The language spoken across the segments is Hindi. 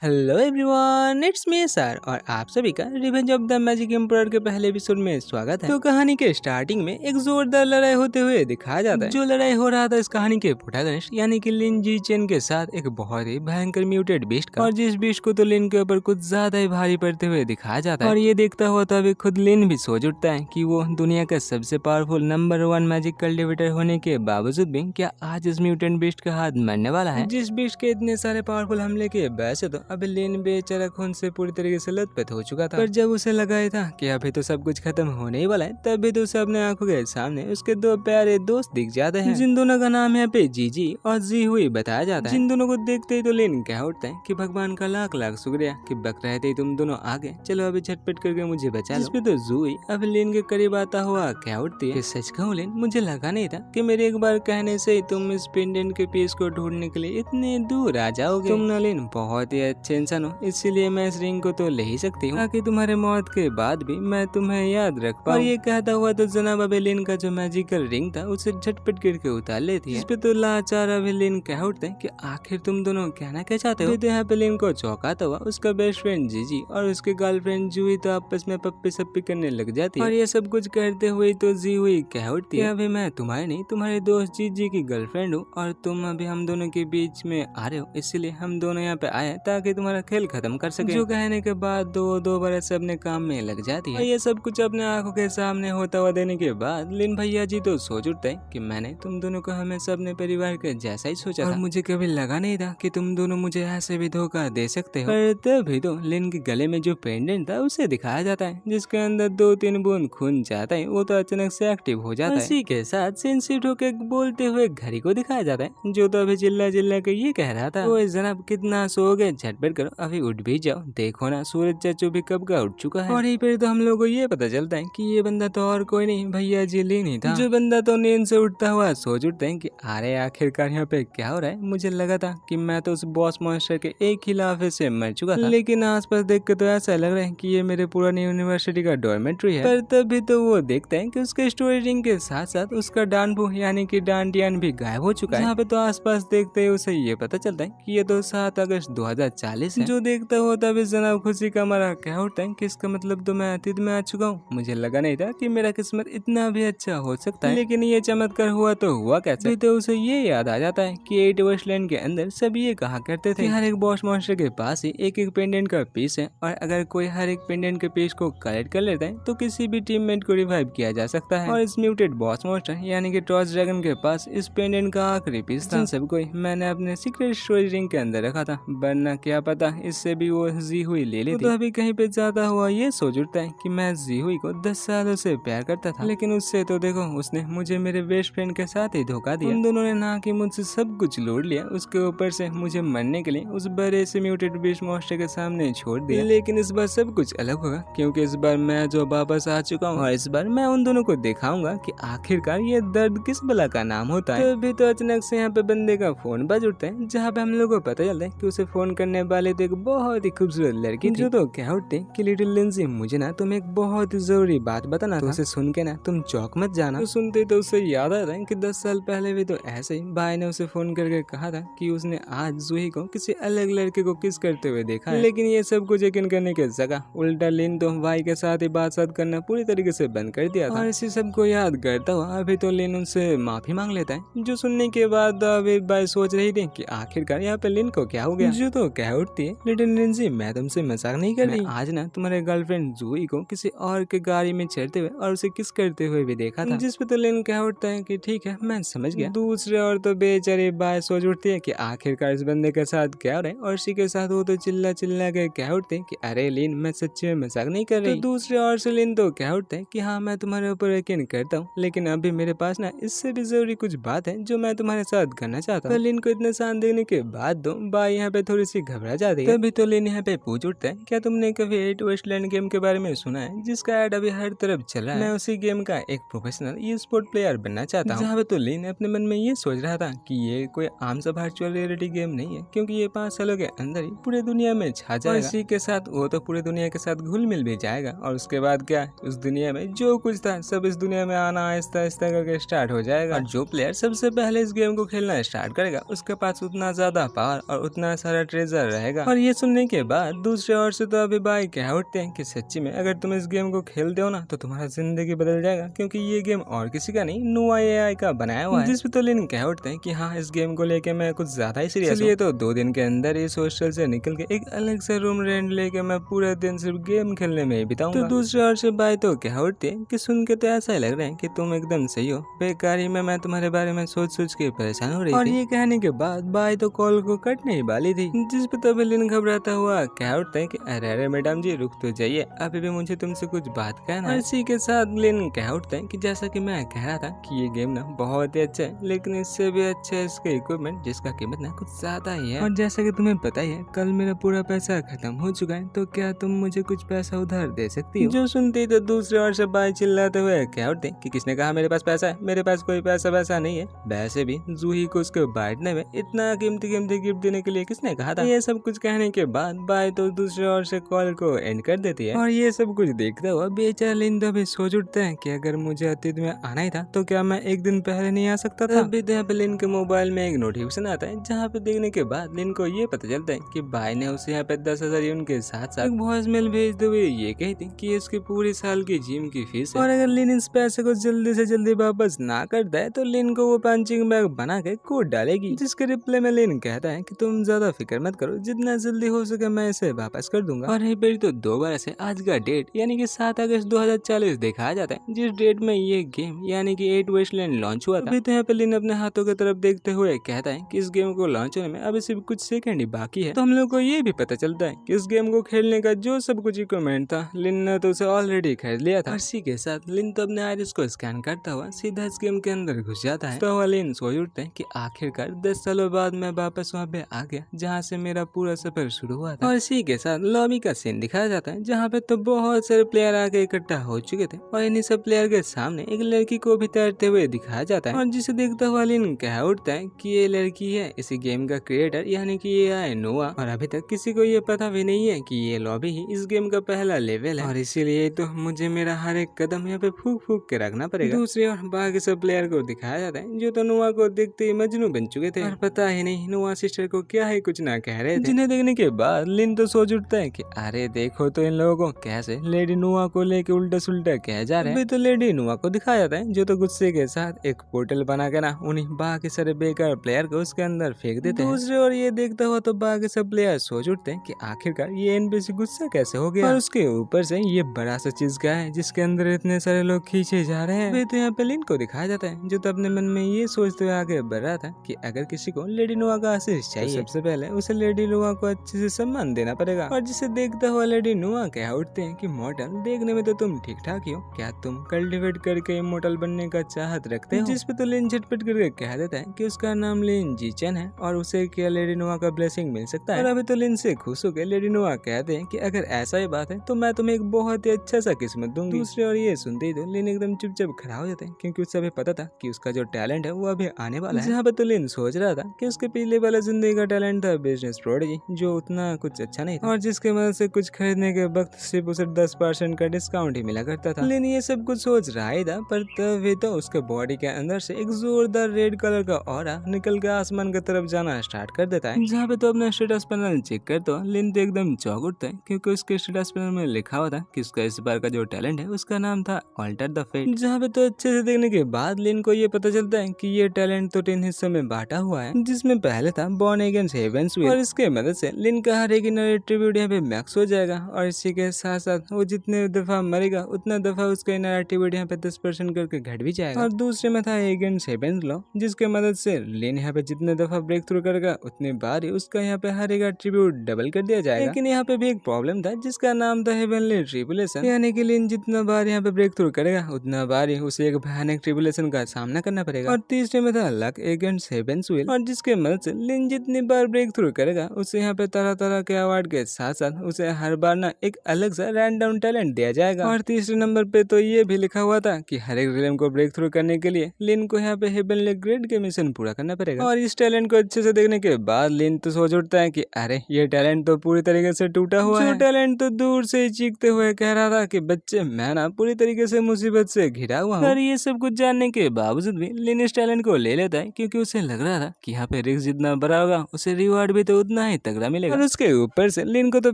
Hello everyone, it's me sir और आप सभी का revenge of the magic emperor के पहले एपिसोड में स्वागत है। तो कहानी के स्टार्टिंग में एक जोरदार लड़ाई होते हुए दिखाया जाता है। जो लड़ाई हो रहा था इस कहानी के प्रोटैगनिस्ट यानी कि लिन जी चेन के साथ एक बहुत ही भयंकर म्यूटेड बीस्ट का, और जिस बीस्ट को तो लिन के ऊपर कुछ ज्यादा ही भारी पड़ते हुए दिखाया जाता है। और ये देखता हुआ तभी खुद लिन भी सोच उठता है कि वो दुनिया का सबसे पावरफुल नंबर 1 मैजिक कल्टिवेटर होने के बावजूद भी क्या आज इस म्यूटेंट बीस्ट का हाथ मरने वाला है। जिस बीस्ट के इतने सारे पावरफुल हमले के वैसे तो अभी लिन बेचारा खून से पूरी तरीके से लथपथ हो चुका था, पर जब उसे लगा ही था कि अभी तो सब कुछ खत्म होने ही वाला है, तभी तो उसे अपने आंखों के सामने उसके दो प्यारे दोस्त दिख जाते हैं, जिन दोनों का नाम यहाँ पे जीजी और जी हुई बताया जाता है। जिन दोनों को देखते ही तो लिन कह उठता है कि भगवान का लाख लाख शुक्रिया कि बक रहे थे तुम दोनों आगे, चलो अभी झटपट करके मुझे बचा लो। जिसपे तो जूही अब लिन के करीब आता हुआ कह उठती है, सच कहूँ लिन, मुझे लगा नहीं था कि मेरे एक बार कहने से ही तुम इस पेंडेंट के पीस को ढूंढने के लिए इतने दूर आ जाओगे। तुम न लिन बहुत ही अच्छे इंसान, इसलिए मैं इस रिंग को तो ले ही सकती हूँ ताकि तुम्हारे मौत के बाद भी मैं तुम्हें याद रख पाऊँ। और ये कहता हुआ तो जनाब अबेलिन का जो मैजिकल रिंग था उसे झटपट करके उतार लेती है। इस पे तो लाचार अबेलिन कह उठते हैं कि आखिर तुम दोनों कहना क्या चाहते हो। तो यहाँ पे लिन को चौंकाता हुआ उसका बेस्ट फ्रेंड जीजी और उसकी गर्लफ्रेंड जूही तो आपस में पप्पी सप्पी करने लग जाती है। और ये सब कुछ करते हुए तो जी हुई कह उठती है, अभी मैं तुम्हारे नहीं तुम्हारे दोस्त जीजी की गर्लफ्रेंड हूँ और तुम अभी हम दोनों के बीच में आ रहे हो, इसलिए हम दोनों यहाँ पे आए ताकि तुम्हारा खेल खत्म कर सके। जो कहने के बाद दो बार ऐसे अपने काम में लग जाती है। ये सब कुछ अपने आंखों के सामने होता हुआ देने के बाद लिन भैया जी तो सोच उठते हैं कि मैंने तुम दोनों को हमेशा अपने परिवार के जैसा ही सोचा था, मुझे कभी लगा नहीं था कि तुम दोनों मुझे ऐसे भी धोखा दे सकते हो। पर तभी तो लिन के गले में जो पेंडेंट था उसे दिखाया जाता है, जिसके अंदर 2-3 बूंद खून जाता है, वो तो अचानक से एक्टिव हो जाता है। इसी के साथ सेंसिटिव होकर बोलते हुए घड़ी को दिखाया जाता है, जो तो अभी चिल्ला चिल्ला के ये कह रहा था, वो जनाब कितना सो गए, झटपट करो अभी उठ भी जाओ, देखो ना सूरज चाचू भी कब का उठ चुका है। और यहीं पर तो हम लोगों को ये पता चलता है कि ये बंदा तो और कोई नहीं भैया जी लिन ही था। जो बंदा तो नींद से उठता हुआ सोच उठते हैं कि अरे आखिरकार यहाँ पे क्या हो रहा है, मुझे लगा था कि मैं तो उस बॉस मॉन्स्टर के एक ही लाफे से मर चुका था, लेकिन आसपास देख के तो ऐसा लग रहा है कि ये मेरे पुरानी यूनिवर्सिटी का डॉर्मेट्री है। पर तभी तो वो देखते हैं कि उसके स्टोरी रिंग के साथ साथ उसका डांडू यानी कि डांडियन भी गायब हो चुका है। यहाँ पे तो आसपास देखते ही उसे ये पता चलता है कि ये तो 7 अगस्त 2040 है। जो देखता हुआ तभी जनाब खुशी का मारा कह उठता है कि इसका मतलब तो मैं अतीत में आ चुका हूँ, मुझे लगा नहीं था कि मेरा किस्मत इतना भी अच्छा हो सकता है। लेकिन ये चमत्कार हुआ तो हुआ कैसे। तो उसे ये याद आ जाता है कि 8 वेस्टलैंड के अंदर सब ये कहा करते थे हर एक बॉस मॉन्स्टर के पास ही एक एक पेंडेंट का पीस है, और अगर कोई हर एक पेंडेंट के पीस को कलेक्ट कर लेता है तो किसी भी टीममेट को रिवाइव किया जा सकता है। और इस म्यूटेड बॉस मॉन्स्टर यानी कि टॉर्च ड्रैगन के पास इस पेंडेंट का आखिरी पीस था। सब कोई मैंने अपने सीक्रेट स्टोरी रिंग के अंदर रखा था, वरना क्या पता इससे भी वो जी हुई ले लेती। तो अभी कहीं पे ज्यादा हुआ ये सोच उठता है कि मैं जी हुई को 10 सालों से प्यार करता था, लेकिन उससे तो देखो उसने मुझे मेरे बेस्ट फ्रेंड के साथ ही धोखा दिया। उन दोनों ने ना कि मुझसे सब कुछ लूट लिया, उसके ऊपर से मुझे मरने के लिए उस बड़े से म्यूटेड बीस्ट मॉन्स्टर के सामने छोड़ दिया। लेकिन इस बार सब कुछ अलग होगा, क्योंकि इस बार मैं जो वापस आ चुका हूँ, और इस बार मैं उन दोनों को दिखाऊंगा कि आखिरकार ये दर्द किस बला का नाम होता है। तभी तो अचानक से यहाँ पे बंदे का फोन बज उठता है, जहाँ पे हम लोगों को पता चलता है कि उसे फोन करने वाले तो एक बहुत ही खूबसूरत लड़की जो तो क्या उठते कि लिटिल लिंजी मुझे ना तुम एक बहुत ही जरूरी बात बताना था, उसे सुन के ना तुम चौंक मत जाना। तो सुनते तो उसे याद आता है कि 10 साल पहले भी तो ऐसे ही भाई ने उसे फोन करके कहा था कि उसने आज जूही को किसी अलग लड़के को किस करते हुए देखा है। लेकिन ये सब कुछ यकीन करने के जगह उल्टा लिन तो भाई के साथ ही बात करना पूरी तरीके से बंद कर दिया था। और इसी सब को याद करता हुआ अभी तो लिन उनसे माफी मांग लेता है, जो सुनने के बाद अभी भाई सोच रही थी कि आखिरकार यहाँ पे लिन को क्या हो गया। जो तो कह उठती है, लिटिल लिंजी मैं तुमसे मजाक नहीं कर रही, आज ना तुम्हारे गर्लफ्रेंड जूही को किसी और के गाड़ी में चढ़ते हुए और उसे किस करते हुए भी देखा था। जिस पे तो लिन कह उठता है कि ठीक है मैं समझ गया। दूसरे और तो बेचारी बाय सोच उठती है कि आखिरकार इस बंदे के साथ क्या हो रहा है, और इसी के साथ वो तो चिल्ला चिल्ला के कह उठते हैं कि अरे लिन मैं सच्ची में मजाक नहीं कर रही। तो दूसरे और से लिन तो कह उठते हैं कि हाँ मैं तुम्हारे ऊपर यकीन करता हूँ, लेकिन अभी मेरे पास ना इससे भी जरूरी कुछ बात है जो मैं तुम्हारे साथ करना चाहता हूँ। लिन को इतने शान देने के बाद दो बाय यहाँ पे थोड़ी सी घबरा जाती है। तभी तो लिन यहाँ पे पूछ उठता है, क्या तुमने कभी 8 वेस्टलैंड गेम के बारे में सुना है, जिसका ऐड अभी हर तरफ चल रहा है। मैं उसी गेम का एक प्रोफेशनल ई स्पोर्ट प्लेयर बनना चाहता हूँ। जहाँ पे तो लिन अपने मन में ये सोच रहा था कि ये कोई आम सा वर्चुअल रियलिटी गेम नहीं है, क्योंकि ये 5 सालों के अंदर ही पूरी दुनिया में छा जाएगा। इसी के साथ वो तो पूरी दुनिया के साथ घुल मिल भी जाएगा, और उसके बाद क्या उस दुनिया में जो कुछ था सब इस दुनिया में आना आहिस्ता आहिस्ता करके स्टार्ट हो जाएगा। और जो प्लेयर सबसे पहले इस गेम को खेलना स्टार्ट करेगा उसके पास उतना ज्यादा पावर और उतना सारा ट्रेजर रहेगा। और ये सुनने के बाद दूसरे ओर से तो अभी भाई कह उठते हैं कि सच्ची में अगर तुम इस गेम को खेलते हो ना तो तुम्हारा जिंदगी बदल जाएगा, क्योंकि ये गेम और किसी का नहीं नुआ AI का बनाया हुआ है। जिस पे तो लिन कह उठते हैं कि हाँ, इस गेम को लेके मैं कुछ ज्यादा ही सीरियस हूं। तो 2 दिन के अंदर इस हॉस्टल से निकल के एक अलग से रूम रेंट लेके मैं पूरे दिन सिर्फ गेम खेलने में ही बिताऊंगा। तो दूसरी ओर से भाई तो कह उठते हैं कि सुन के तो ऐसा ही लग रहा है कि तुम एकदम सही हो, बेकारी में मैं तुम्हारे बारे में सोच सोच के परेशान हो रही थी। और ये कहने के बाद भाई तो कॉल को कटने ही वाली थी, जिस पे तभी लिन घबराता हुआ कह उठता है कि अरे मैडम जी रुक तो जाइए, अभी भी मुझे तुमसे कुछ बात कहना है। इसी के साथ लिन कह उठता है कि जैसा कि मैं कह रहा था कि ये गेम ना बहुत ही अच्छा है, लेकिन इससे भी अच्छा है इसके इक्विपमेंट जिसका कीमत ना कुछ ज्यादा ही है। और जैसा कि तुम्हें पता ही है कल मेरा पूरा पैसा खत्म हो चुका है, तो क्या तुम मुझे कुछ पैसा उधार दे सकती हो? जो सुनते ही तो दूसरे ओर से भाई चिल्लाते हुए कह उठते कि किसने कहा मेरे पास पैसा है? मेरे पास कोई पैसा वैसा नहीं है। वैसे भी जूही को उसके बैठने में इतना कीमती गिफ्ट देने के लिए किसने कहा था? ये सब कुछ कहने के बाद भाई तो दूसरे ओर से कॉल को एंड कर देती है। और ये सब कुछ देखता हुआ बेचारा लिन तो भी सोच उठता है कि अगर मुझे अतीत में आना ही था तो क्या मैं एक दिन पहले नहीं आ सकता था? अभी तो लिन के मोबाइल में एक नोटिफिकेशन आता है, जहाँ पे देखने के बाद लिन को ये पता चलता है कि भाई ने उसे यहाँ पे 10,000 यून के साथ साथ एक वॉइस मेल भेजते हुए ये कहती कि इसकी पूरी साल की जिम की फीस है, और अगर लिन इस पैसे को जल्दी से जल्दी वापस ना करता है तो लिन को वो पंचिंग बैग बना के कूट डालेगी। जिसके रिप्लाई में लिन कहता है कि तुम ज्यादा फिक्र मत करो, जितना जल्दी हो सके मैं इसे वापस कर दूंगा। और यही पर तो दोबारा से आज का डेट यानी कि 7 अगस्त 2040 दिखाया जाता है, जिस डेट में ये गेम यानी कि 8 वेस्टलैंड लॉन्च हुआ था। अभी तो यहाँ पे लिन अपने हाथों की तरफ देखते हुए कहता है कि इस गेम को लॉन्च होने में अभी सिर्फ कुछ सेकंड ही बाकी है। तो हम लोग को ये भी पता चलता है कि इस गेम को खेलने का जो सब कुछ इक्विपमेंट था लिन ने तो उसे ऑलरेडी खरीद लिया था। इसी के साथ लिन तो अपने आइरिस को स्कैन करता हुआ सीधा इस गेम के अंदर घुस जाता है। तो लिन सोच उठते हैं कि आखिरकार 10 सालों बाद मैं वापस वहाँ पे आ गया जहाँ से मेरा पूरा सफर शुरू हुआ था। और इसी के साथ लॉबी का सीन दिखाया जाता है, जहाँ पे तो बहुत सारे प्लेयर आके इकट्ठा हो चुके थे और इन्हीं सब प्लेयर के सामने एक लड़की को भी तैरते हुए दिखाया जाता है। और जिसे देखता हुआ लिन कह उठता है कि ये लड़की है इसी गेम का क्रिएटर यानी कि ये है नोआ, और अभी तक किसी को ये पता भी नहीं है कि ये लॉबी ही इस गेम का पहला लेवल है, और इसीलिए तो मुझे मेरा हर एक कदम यहाँ पे फूक फूक के रखना पड़ेगा। दूसरी ओर बाकी सब प्लेयर को दिखाया जाता है जो तो नोआ को देखते ही मजनू बन चुके थे, और पता ही नहीं नोआ सिस्टर को क्या है कुछ ना कह रहे थे। जिन्हें देखने के बाद लिन तो सोच उठता है कि अरे देखो तो इन लोगों को कैसे लेडी नोआ को लेके उल्टा सुल्टा कह जा रहे हैं। तो लेडी नोआ को दिखाया जाता है जो तो गुस्से के साथ एक पोर्टल बना के ना उन्हीं बाकी सारे बेकार प्लेयर को उसके अंदर फेंक देते हैं। दूसरे ओर ये देखता हुआ तो बाकी सब प्लेयर सोच उठते हैं कि आखिरकार ये एनपीसी गुस्सा कैसे हो गया, और उसके ऊपर से ये बड़ा सा चीज क्या है जिसके अंदर इतने सारे लोग खींचे जा रहे हैं। तो यहाँ पे लिन को दिखाया जाता है जो तो अपने मन में ये सोचते हुए आगे बढ़ रहा था कि अगर किसी को लेडी नोआ का आशीष चाहिए तो सबसे पहले उसे लेडी नोआ को अच्छे से सम्मान देना पड़ेगा। और जिसे देखता हुआ लेडी नोआ कह उठते हैं कि मॉडल देखने में तो तुम ठीक ठाक ही हो, क्या तुम कल्टिवेट करके इमोर्टल बनने का चाहत रखते हो? जिस पे तो लिन झटपट करके कह देता है कि उसका नाम लिन जीचन है और उसे क्या लेडी नोआ का ब्लेसिंग मिल सकता है। और अभी तो लिन से खुश होकर लेडी नोआ कहते हैं कि अगर ऐसा ही बात है तो मैं तुम्हें एक बहुत ही अच्छा सा किस्मत दूंगी। दूसरे और ये सुनते ही तो लिन एकदम चुपचाप खड़ा हो जाता है, क्योंकि उसे अभी पता था कि उसका जो टैलेंट है वो अभी आने वाला है। जहाँ पे तो लिन सोच रहा था कि उसके पिछले वाला जिंदगी का टैलेंट था बिजनेस प्रोडिजी, जो उतना कुछ अच्छा नहीं था और जिसके मदद से कुछ खरीदने के वक्त सिर्फ उसे 10% का डिस्काउंट ही मिला करता था। लिन ये सब कुछ सोच रहा ही था, पर तभी तो उसके बॉडी के अंदर से एक जोरदार रेड कलर का ऑरा निकल के आसमान की तरफ जाना स्टार्ट कर देता है। जहाँ पे तो अपना स्टेटस पैनल चेक करता है लिन तो एकदम चौंक उठता है, क्योंकि उसके स्टेटस पैनल में लिखा हुआ था कि उसका इस बार का जो टैलेंट है उसका नाम था ऑल्टर द फेट। जहाँ पे तो अच्छे से देखने के बाद लिन को ये पता चलता है कि ये टैलेंट तो 3 हिस्सों में बांटा हुआ है, जिसमें पहले था बॉर्न अगेंस्ट हेवेंस विल, और इसके मदद से लिन का हर एक इनर एट्रीब्यूट यहाँ पे मैक्स हो जाएगा, और इसी के साथ साथ वो जितने दफा मरेगा उतना दफा उसका इनर एट्रीब्यूट यहाँ पे 10% करके घट भी जाएगा। और दूसरे में था अगेंस्ट हेवेंस लॉ, जिसके मदद से लिन यहाँ पे जितने दफा ब्रेक थ्रू करेगा उतनी बार ही उसका यहाँ पे हर एक एट्रीब्यूट डबल कर दिया जाएगा। लेकिन यहाँ पे भी एक प्रॉब्लम था जिसका नाम था हेवनली ट्रिबुलेशन, यानी कि लिन जितना बार यहाँ पे ब्रेक थ्रू करेगा उतना बार ही उसे एक भयानक ट्रिबुलेशन का सामना करना पड़ेगा। और तीसरे में था लक अगेंस्ट हेवेंस विल, और जिसके मदद से लिन जितनी बार ब्रेक थ्रू करेगा उसे यहाँ पे तरह तरह के अवार्ड के साथ साथ उसे हर बार ना एक अलग सा रैंडम टैलेंट दिया जाएगा। और तीसरे नंबर पे तो ये भी लिखा हुआ था कि हर एक रिलेम को ब्रेक थ्रू करने के लिए लिन को यहाँ पे हेवनली ग्रेड के मिशन पूरा करना पड़ेगा। और इस टैलेंट को अच्छे से देखने के बाद लिन तो सोच उठता है कि अरे ये टैलेंट तो पूरी तरीके से टूटा हुआ है। टैलेंट तो दूर से चीखते हुए कह रहा था कि बच्चे मैं ना पूरी तरीके से मुसीबत से घिरा हुआ हूँ। और ये सब कुछ जानने के बावजूद भी लिन इस टैलेंट को ले लेता है, क्योंकि उसे लग रहा था कि यहाँ पे रिस्क जितना बड़ा होगा उसे रिवार्ड भी तो उतना उतना ही तगड़ा मिलेगा। और उसके ऊपर से लिन को तो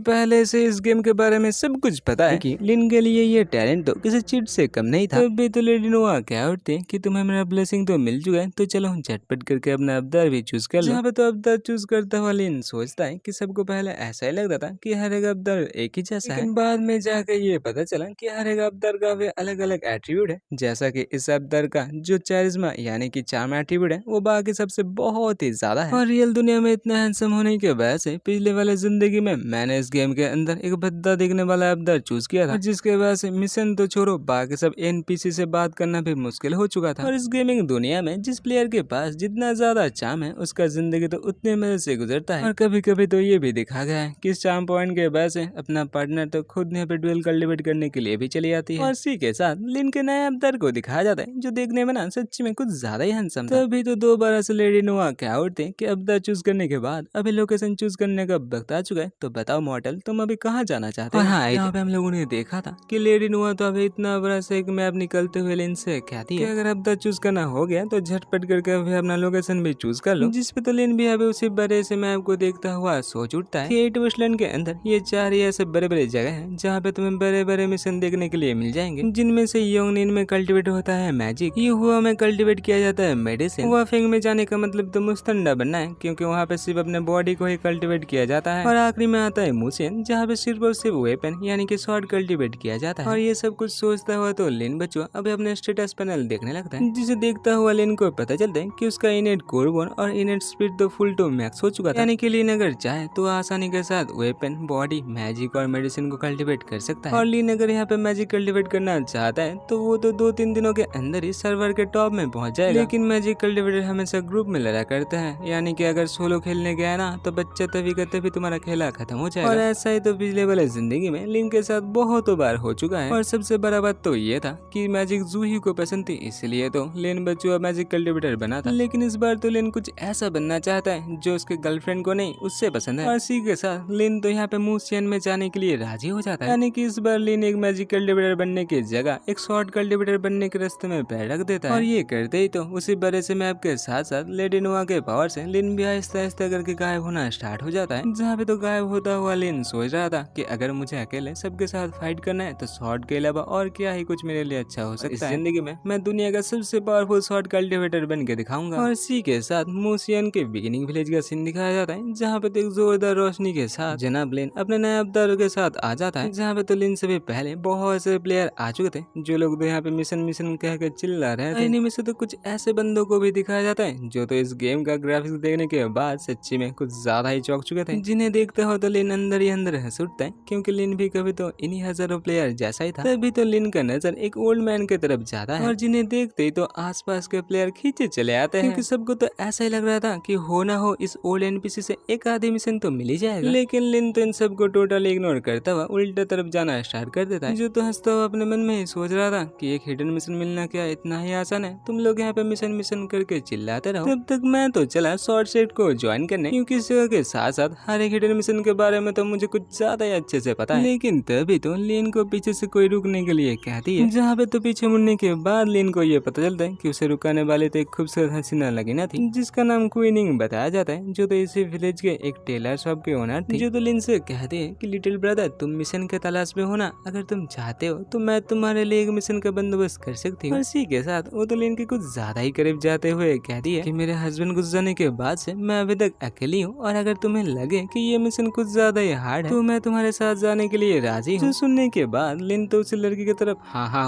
पहले से इस गेम के बारे में सब कुछ पता है कि लिन के लिए ये टैलेंट तो किसी चीट से कम नहीं था। तब भी तो लेडी नोआ क्या उठते कि तुम्हें मेरा ब्लेसिंग तो मिल चुका है, तो चलो झटपट करके अपना अवतार भी चूज कर लो। जहाँ पे तो अवतार चूज करता हुआ लिन सोचता है कि सबको पहले ऐसा ही लगता था कि हर एक अवतार एक ही जैसा है, बाद में जाकर ये पता चला कि हर एक अवतार का भी अलग अलग एट्रीब्यूट है। जैसा कि इस अवतार का जो चारिज्मा यानी कि चार्म एट्रीब्यूट है वो बाकी सबसे बहुत ही ज्यादा है। और रियल दुनिया में इतना हैंडसम होने के वजह से पिछले वाले जिंदगी में मैंने इस गेम के अंदर एक भद्दा दिखने वाला अवतार चूज किया था, जिसके वजह से मिशन तो छोड़ो बाकी सब एनपीसी से बात करना भी मुश्किल हो चुका था। और इस गेमिंग दुनिया में जिस प्लेयर के पास जितना ज्यादा चार्म है उसका जिंदगी तो उतने मजे से गुजरता है। और कभी कभी तो ये भी दिखा गया है कि इस चार्म पॉइंट के वजह से अपना पार्टनर तो खुद यहाँ पे डुएल कल्टिवेट करने के लिए भी चली जाती है। और इसी के साथ लिन के नए अवतार को दिखाया जाता है जो देखने में ना सच्ची में कुछ ज्यादा ही हैंडसम था। तभी तो दोबारा से लेडी नोआ क्या उठते कि अवतार चूज करने के बाद अभी लोकेशन चूज करने का वक्त आ चुका है, तो बताओ मॉडल तुम अभी कहाँ जाना चाहते हो। हाँ, यहाँ पे हम लोगों ने देखा था कि लेडी नोआ तो अभी इतना बड़ा से एक मैप निकलते हुए लिन से कहती है कि अगर अवतार चूज करना हो गया तो झटपट करके अभी अपना लोकेशन भी चूज कर लो, जिसपे तो लिन भी अभी उसी बड़े से मैप को देखता हुआ सोच उठता है कि 8 वेस्टलैंड के अंदर ये 4 ही ऐसे बड़े बड़े जगह हैं जहाँ पे तुम्हें बड़े बड़े मिशन देखने के लिए मिल जाएंगे, जिनमें से योंगनिन में कल्टीवेट होता है मैजिक, ये हुआ में कल्टीवेट किया जाता है मेडिसिन, वाफेंग में जाने का मतलब तो मुस्तंडा बनना है क्योंकि वहाँ पे सिर्फ अपने बॉडी को ही कल्टीवेट किया जाता है, और आखिरी में आता है मुसियन जहाँ पे सिर्फ और सिर्फ वेपन यानी कि स्वॉर्ड कल्टीवेट किया जाता है। और ये सब कुछ सोचता हुआ तो लिन बचुआ अभी अपने स्टेटस पैनल देखने लगता है, जिसे देखता हुआ लिन को पता चलता है कि उसका इनेट कोरबोन और इनेट स्पीड तो फुल टू मैक्स हो चुका था, यानी कि लिन अगर चाहे तो आसानी के साथ वेपन, बॉडी, मैजिक और मेडिसिन को कल्टीवेट कर सकता है। और लिन अगर यहाँ पे मैजिक कल्टीवेट करना चाहता है तो वो तो 2-3 दिनों के अंदर ही सर्वर के टॉप में पहुंच जाएगा। लेकिन मैजिक कल्टीवेटर हमेशा ग्रुप में लड़ा करते हैं, यानी कि अगर सोलो खेलने गया ना तो बच्चा तभी का तभी तुम्हारा खेला खत्म हो जाएगा। और ऐसा ही तो पिछले वाले जिंदगी में लिन के साथ बहुत बार हो चुका है। और सबसे बड़ा बात तो ये था कि मैजिक जूही को पसंद थी, इसलिए तो लिन बचुआ मैजिक कल्टीवेटर बना था। लेकिन इस बार तो लिन कुछ ऐसा बनना चाहता है जो उसके गर्लफ्रेंड को नहीं उससे पसंद है। और इसी के साथ लिन तो यहाँ पे मूसियन में जाने के लिए राजी हो जाता है, यानी कि इस बार लिन एक मैजिक कल्टीवेटर बनने की जगह एक शॉर्ट कल्टीवेटर बनने के रास्ते में पैर रख देता है। और ये करते ही तो उसी बड़े से मैप के साथ साथ लेडी नोआ के पावर से लिन भी आहिस्ता आहिस्ता करके गायब होना स्टार्ट हो जाता है। जहाँ पे तो गायब होता हुआ लिन सोच रहा था कि अगर मुझे अकेले सबके साथ फाइट करना है तो शॉर्ट के अलावा और क्या ही कुछ मेरे लिए अच्छा हो सकता है। जिंदगी में मैं दुनिया का सबसे पावरफुल शॉर्ट कल्टीवेटर बन के दिखाऊंगा। और इसी के साथ मूसियन के बिगिनिंग विलेज का सीन दिखाया जाता है, जहाँ पे तो एक जोरदार रोशनी के साथ जनाब लिन अपने नए अवतारों के साथ आ जाता है। जहाँ पे तो लिन से भी पहले बहुत से प्लेयर आ चुके थे, जो लोग तो यहाँ पे मिशन मिशन कह के चिल्ला रहे थे। इन्हीं में से तो कुछ ऐसे बंदों को भी दिखाया जाता है जो तो इस गेम का ग्राफिक्स देखने के बाद सच्ची में कुछ ज्यादा ही चौंक चुके थे, जिन्हें देखते हो तो लिन अंदर ही अंदर हंस उठता है, क्योंकि लिन भी कभी तो इन्हीं हजारों प्लेयर जैसा ही था। तभी तो लिन का नजर एक ओल्ड मैन की तरफ जाता है, और जिन्हें देखते ही तो आसपास के प्लेयर खींचे चले आते हैं, क्योंकि सबको तो ऐसा ही लग रहा था कि हो ना हो इस ओल्ड एनपीसी से एक आधी मिशन तो मिल ही जाएगा। लेकिन लिन तो इन सबको टोटली इग्नोर करता हुआ उल्टा तरफ जाना स्टार्ट कर देता है, जो तो हंसता हुआ अपने मन में ही सोच रहा था कि एक हिडन मिशन मिलना क्या इतना ही आसान है, तुम लोग यहाँ पे मिशन मिशन करके चिल्लाते रहो। तब तक मैं तो चला शॉर्ट सेट को ज्वाइन करने, क्योंकि इस जगह के साथ साथ हर एक हिडन मिशन के बारे में तो मुझे कुछ ज्यादा ही अच्छे से पता है। लेकिन तभी तो लिन को पीछे से कोई रुकने के लिए कहती है, जहाँ पे तो पीछे मुड़ने के बाद लिन को ये पता चलता है कि उसे रुकाने वाले तो एक खूबसूरत हसीना लगीना थी, जिसका नाम क्वीनिंग बताया जाता है, जो तो इसी विलेज के एक टेलर शॉप के ओनर थी, जो तो लिन से कहते हैं कि लिटिल ब्रदर तुम मिशन के तलाश में हो ना, अगर तुम चाहते हो तो मैं तुम्हारे लिए एक मिशन का बंदोबस्त कर सकती हूँ। इसी के साथ वो तो लिन के कुछ ज्यादा ही करीब जाते हुए कहती है कि मेरे हस्बैंड गुजर जाने के बाद से मैं अभी तक अकेली हूँ, और अगर तुम्हें लगे कि ये मिशन कुछ ज्यादा ही हार्ड है तो मैं तुम्हारे साथ जाने के लिए राजी हूँ। सुनने के बाद लिन तो उसी लड़की की तरफ